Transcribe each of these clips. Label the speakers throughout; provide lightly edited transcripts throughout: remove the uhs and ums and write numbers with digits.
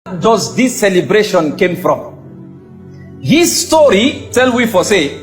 Speaker 1: does this celebration came from? His story tell we for say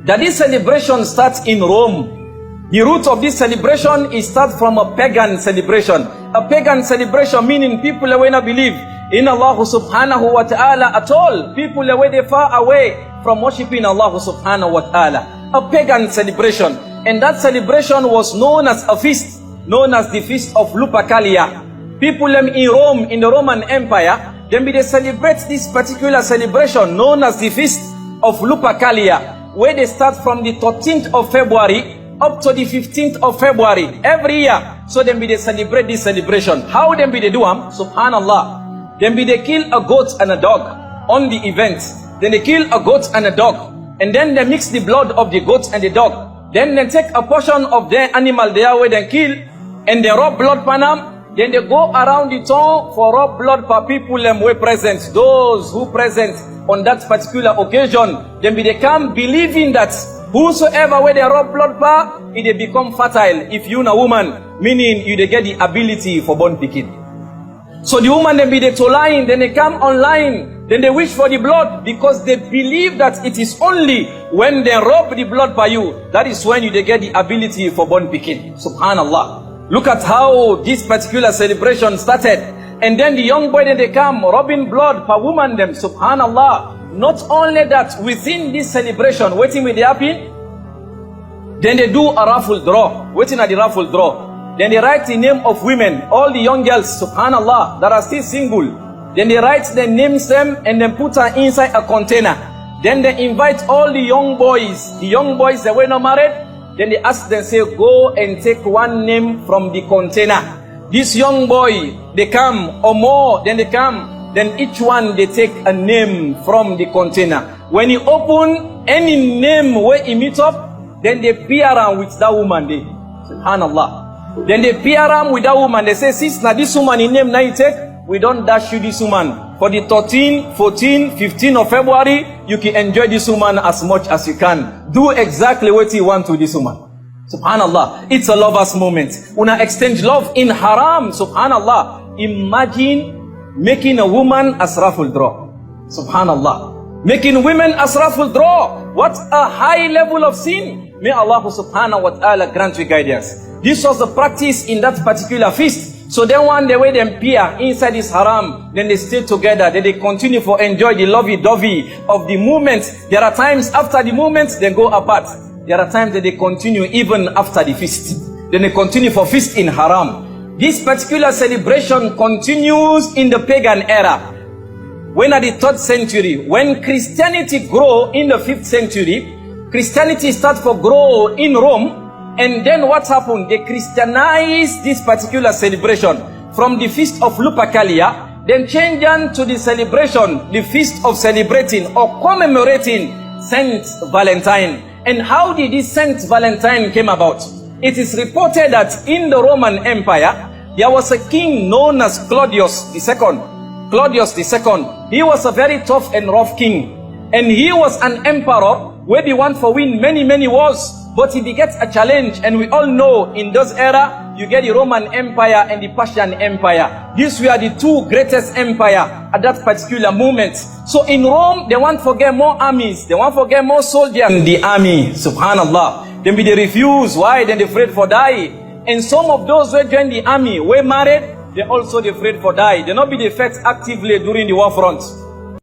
Speaker 1: that this celebration starts in Rome. The root of this celebration is start from a pagan celebration. A pagan celebration meaning people will not believe in Allah subhanahu wa ta'ala at all. People were they far away from worshiping Allah subhanahu wa ta'ala. A pagan celebration. And that celebration was known as a feast, known as the feast of Lupercalia. People in Rome, in the Roman Empire, then they celebrate this particular celebration known as the feast of Lupercalia, where they start from the 13th of February up to the 15th of February every year. So then they celebrate this celebration. How then they do them? Subhanallah. Then they kill a goat and a dog on the event. Then they kill a goat and a dog. And then they mix the blood of the goat and the dog. Then they take a portion of their animal there where they kill and they rub blood for them. Then they go around the town for rub blood for people who were present. Those who present on that particular occasion. Then they come believing that whosoever where they rub blood for, it they become fertile. If you a woman, meaning you they get the ability for born picking. So the woman then be they to line, then they come online, then they wish for the blood because they believe that it is only when they rub the blood by you, that is when you they get the ability for born picking. Subhanallah. Look at how this particular celebration started. And then the young boy then they come rubbing blood per woman them. Subhanallah. Not only that, within this celebration, waiting with the happen, then they do a raffle draw. Waiting at the raffle draw. Then they write the name of women, all the young girls, subhanallah, that are still single. Then they write their names them and then put her inside a container. Then they invite all the young boys that were not married. Then they ask them, say, go and take one name from the container. This young boy, they come, or more, then they come. Then each one, they take a name from the container. When you open any name where he meet up, then they pair around with that woman there. Subhanallah. Then they pair around with that woman. They say, sis, now this woman in name now you take, we don't dash you this woman. For the 13, 14, 15 of February, you can enjoy this woman as much as you can. Do exactly what you want to this woman. Subhanallah. It's a lover's moment. Una exchange love in haram. Subhanallah. Imagine making a woman as raffle draw. Subhanallah. Making women as raffle draw. What a high level of sin. May Allah subhanahu wa ta'ala grant you guidance. This was the practice in that particular feast. So then one day when they peer inside this haram, then they stay together, then they continue for enjoy the lovey-dovey of the moment. There are times after the moment, they go apart. There are times that they continue even after the feast. Then they continue for feast in haram. This particular celebration continues in the pagan era. When at the 3rd century, when Christianity grow in the 5th century, Christianity starts to grow in Rome. And then what happened? They Christianized this particular celebration from the feast of Lupercalia, then changed on to the celebration, the feast of celebrating or commemorating Saint Valentine. And how did this Saint Valentine came about? It is reported that in the Roman Empire, there was a king known as Claudius II. Claudius II. He was a very tough and rough king. And he was an emperor where he want for win many wars. But he gets a challenge, and we all know in those era, you get the Roman Empire and the Persian Empire. These were the two greatest empires at that particular moment. So in Rome, they want to get more armies. They want to get more soldiers in the army. Subhanallah. Then they refuse. Why? Then they afraid for die. And some of those who joined the army were married. They also afraid for die. They not be the effect actively during the war front.